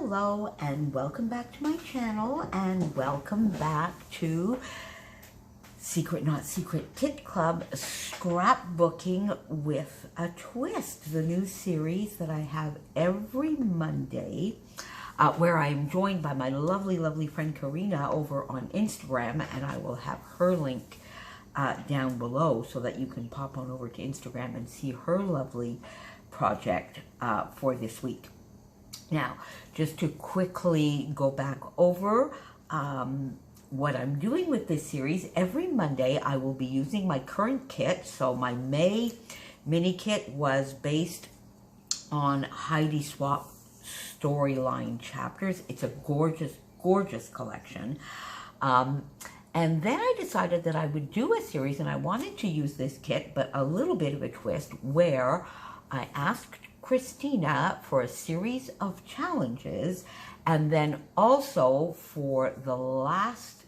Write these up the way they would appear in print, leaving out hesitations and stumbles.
Hello and welcome back to my channel, and welcome back to Secret Not Secret Kit Club Scrapbooking with a Twist, the new series that I have every Monday, where I am joined by my lovely friend Karina over on Instagram, and I will have her link down below so that you can pop on over to Instagram and see her lovely project for this week. Now, just to quickly go back over what I'm doing with this series, every Monday I will be using my current kit. So my May mini kit was based on Heidi Swapp storyline chapters. It's a gorgeous collection. And then I decided that I would do a series, and I wanted to use this kit, but a little bit of a twist, where I asked Christina for a series of challenges, and then also for the last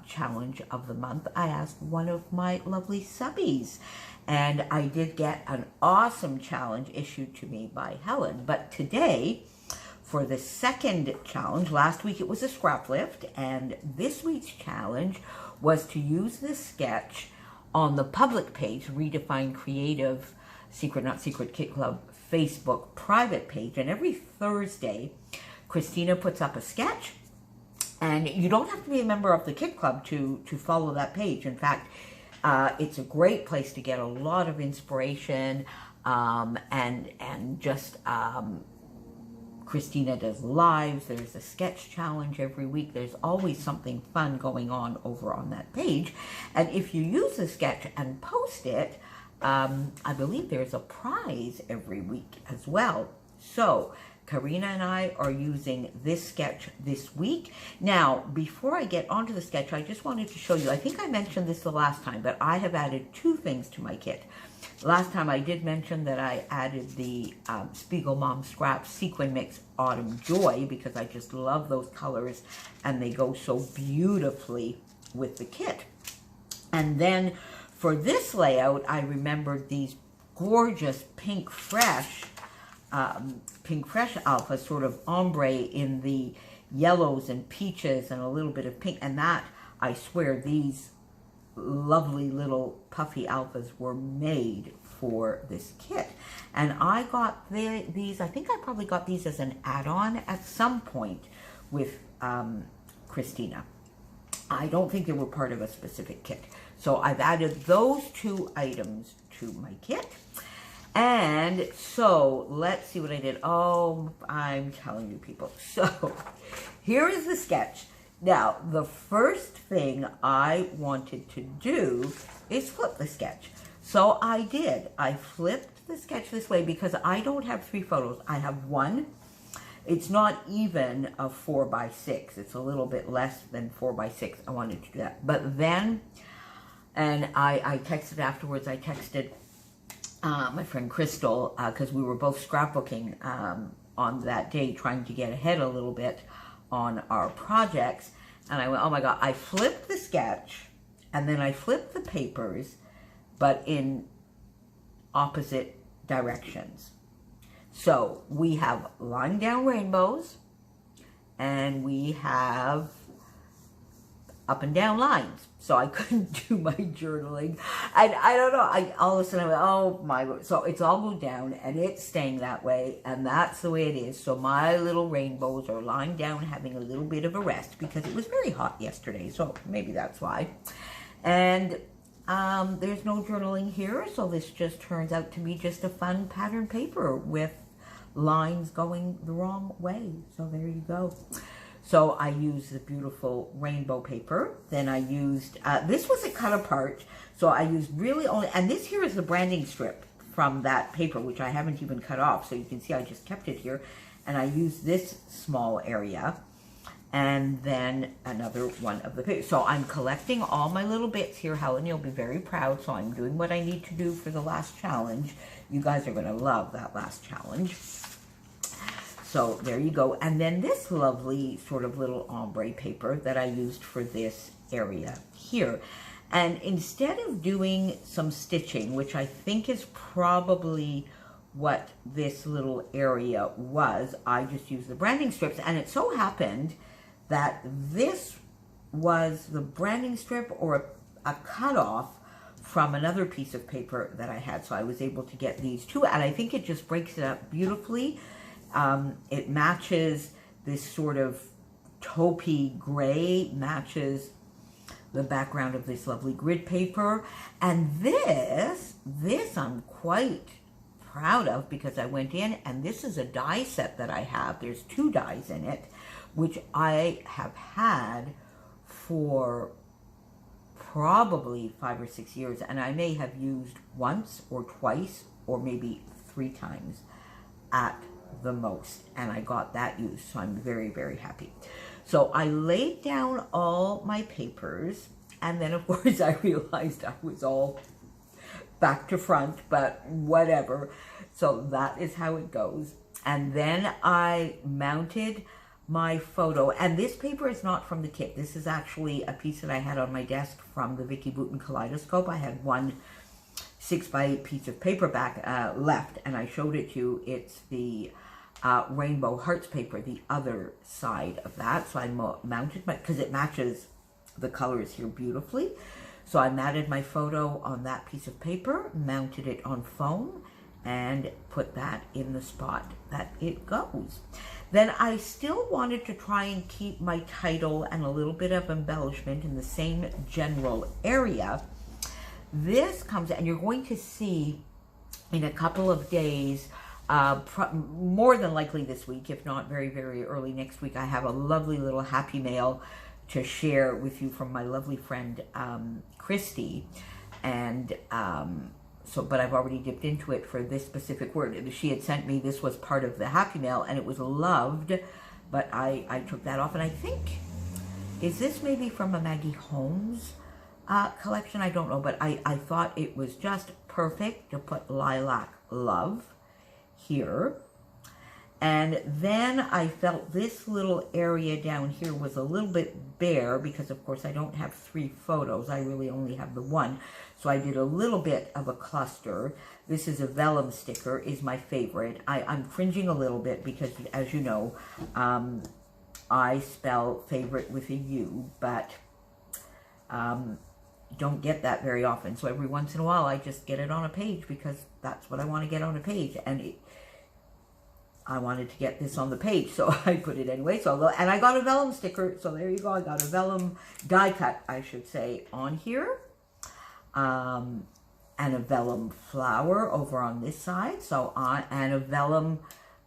challenge of the month, I asked one of my lovely subbies, and I did get an awesome challenge issued to me by Helen. But today, for the second challenge, last week it was a scrap lift, and this week's challenge was to use this sketch on the public page, Redefine Creative Secret Not Secret Kit Club Facebook private page. And every Thursday, Christina puts up a sketch, and you don't have to be a member of the Kit Club to follow that page. In fact, it's a great place to get a lot of inspiration, and just Christina does lives. There's a sketch challenge every week. There's always something fun going on over on that page. And if you use the sketch and post it, I believe there's a prize every week as well. So Karina and I are using this sketch this week. Now, before I get onto the sketch, I just wanted to show you, I think I mentioned this the last time, but I have added two things to my kit. Last time I did mention that I added the Spiegel Mom Scraps Sequin Mix Autumn Joy, because I just love those colors and they go so beautifully with the kit. And then for this layout, I remembered these gorgeous Pink Fresh alpha, sort of ombre in the yellows and peaches and a little bit of pink. And that, I swear, these lovely little puffy alphas were made for this kit. And I got these, I think I probably got these as an add-on at some point with Christina. I don't think they were part of a specific kit. So I've added those two items to my kit. And so let's see what I did. Oh, I'm telling you people. So here is the sketch. Now, the first thing I wanted to do is flip the sketch. So I did. I flipped the sketch this way because I don't have 3 photos. I have one. It's not even a 4x6. It's a little bit less than 4x6. I wanted to do that. But then, and I texted afterwards, I texted my friend Crystal, because we were both scrapbooking on that day, trying to get ahead a little bit on our projects. And I went, oh my God, I flipped the sketch, and then I flipped the papers, but in opposite directions. So we have lying down rainbows, and we have up and down lines. So I couldn't do my journaling. And I don't know, all of a sudden I went, oh my God. So it's all glued down, and it's staying that way, and that's the way it is. So my little rainbows are lying down, having a little bit of a rest, because it was very hot yesterday, so maybe that's why. And there's no journaling here, so this just turns out to be just a fun pattern paper with lines going the wrong way. So there you go. So I used the beautiful rainbow paper. Then I used, this was a cut apart, so I used really only, and this here is the branding strip from that paper, which I haven't even cut off. So you can see I just kept it here. And I used this small area, and then another one of the paper. So I'm collecting all my little bits here. Helen, you'll be very proud. So I'm doing what I need to do for the last challenge. You guys are going to love that last challenge. So there you go. And then this lovely sort of little ombre paper that I used for this area here. And instead of doing some stitching, which I think is probably what this little area was. I just used the branding strips, and it so happened that this was the branding strip or a cutoff from another piece of paper that I had, so I was able to get these two, and I think it just breaks it up beautifully. It matches this sort of taupey gray, matches the background of this lovely grid paper, and this I'm quite proud of because I went in, and this is a die set that I have. There's 2 dies in it, which I have had for probably 5 or 6 years, and I may have used once or twice or maybe 3 times at the most, and I got that used, so I'm very, very happy. So I laid down all my papers, and then of course I realized I was all back to front, but whatever. So that is how it goes. And then I mounted my photo, and this paper is not from the kit. This is actually a piece that I had on my desk from the Vicki Boutin Kaleidoscope. I had one 6x8 piece of paper back left, and I showed it to you. It's the Rainbow Hearts paper, the other side of that. So I mounted my, because it matches the colors here beautifully. So I mounted my photo on that piece of paper, mounted it on foam, and put that in the spot that it goes. Then I still wanted to try and keep my title and a little bit of embellishment in the same general area. This comes, and you're going to see in a couple of days, more than likely this week, if not very, very early next week, I have a lovely little happy mail to share with you from my lovely friend Christy. And but I've already dipped into it for this specific word. She had sent me, this was part of the happy mail, and it was loved, but I took that off. And I think, is this maybe from a Maggie Holmes collection? I don't know, but I thought it was just perfect to put Lilac Love here. And then I felt this little area down here was a little bit bare because, of course, I don't have 3 photos. I really only have the 1. So I did a little bit of a cluster. This is a vellum sticker, is my favorite. I'm cringing a little bit because, as you know, I spell favorite with a U, but don't get that very often. So every once in a while, I just get it on a page because that's what I want to get on a page. And I wanted to get this on the page, so I put it anyway. So and I got a vellum sticker, so there you go. I got a vellum die cut, I should say, on here, and a vellum flower over on this side. So and a vellum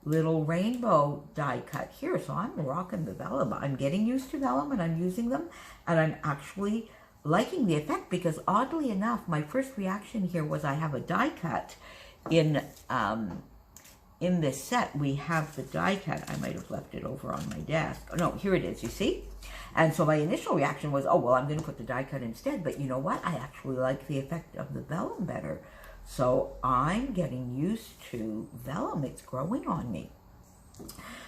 little rainbow die cut here. So I'm rocking the vellum. I'm getting used to vellum, and I'm using them, and I'm actually liking the effect because, oddly enough, my first reaction here was I have a die cut in this set. We have the die cut. I might have left it over on my desk. Oh, no, here it is, you see? And so my initial reaction was, oh, well, I'm going to put the die cut instead. But you know what? I actually like the effect of the vellum better. So I'm getting used to vellum. It's growing on me.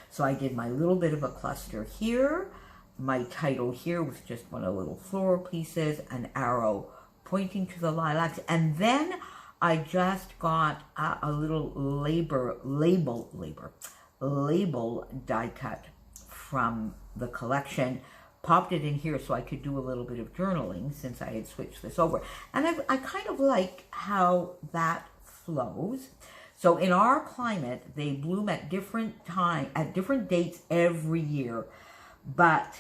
So I did my little bit of a cluster here. My title here was just one of the little floral pieces, an arrow pointing to the lilacs. And then I just got a little label die cut from the collection, popped it in here so I could do a little bit of journaling since I had switched this over. And I kind of like how that flows. So in our climate, they bloom at different dates every year, but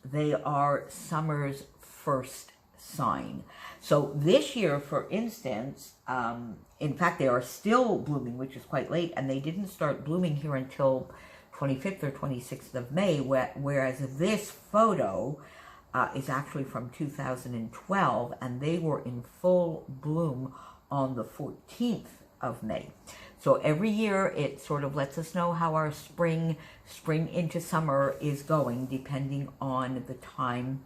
they are summer's first sign. So this year, for instance, in fact, they are still blooming, which is quite late, and they didn't start blooming here until 25th or 26th of May, whereas this photo is actually from 2012, and they were in full bloom on the 14th of May. So every year, it sort of lets us know how our spring into summer is going, depending on the time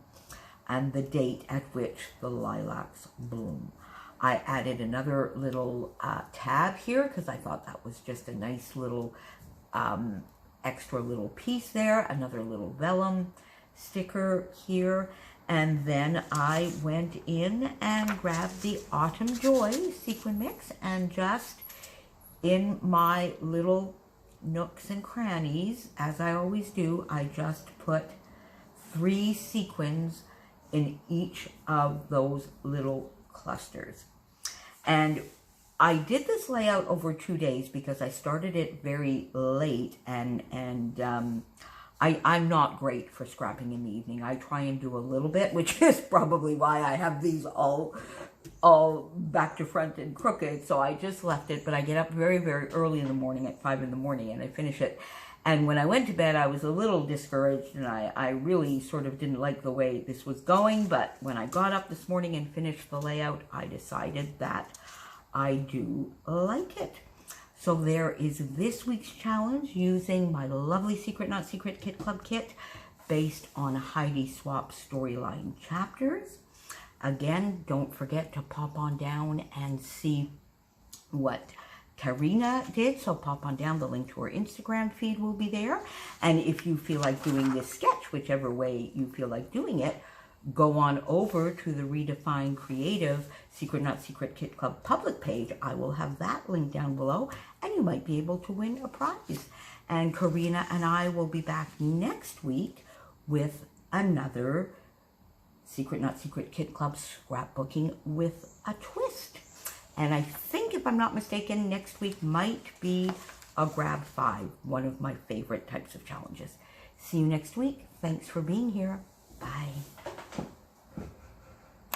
and the date at which the lilacs bloom. I added another little tab here because I thought that was just a nice little extra little piece there. Another little vellum sticker here. And then I went in and grabbed the Autumn Joy Sequin Mix and just in my little nooks and crannies, as I always do, I just put 3 sequins in each of those little clusters. And I did this layout over 2 days because I started it very late, and I'm not great for scrapping in the evening. I try and do a little bit, which is probably why I have these all back to front and crooked. So I just left it, but I get up very, very early in the morning at 5 in the morning and I finish it. And when I went to bed, I was a little discouraged, and I really sort of didn't like the way this was going. But when I got up this morning and finished the layout, I decided that I do like it. So there is this week's challenge using my lovely Secret Not Secret Kit Club kit based on Heidi Swap's storyline chapters. Again, don't forget to pop on down and see what Karina did. So pop on down, the link to her Instagram feed will be there. And if you feel like doing this sketch, whichever way you feel like doing it, go on over to the Redefine Creative Secret Not Secret Kit Club public page. I will have that link down below, and you might be able to win a prize. And Karina and I will be back next week with another Secret Not Secret Kit Club scrapbooking with a twist. And I think, if I'm not mistaken, next week might be a Grab 5, one of my favorite types of challenges. See you next week. Thanks for being here. Bye.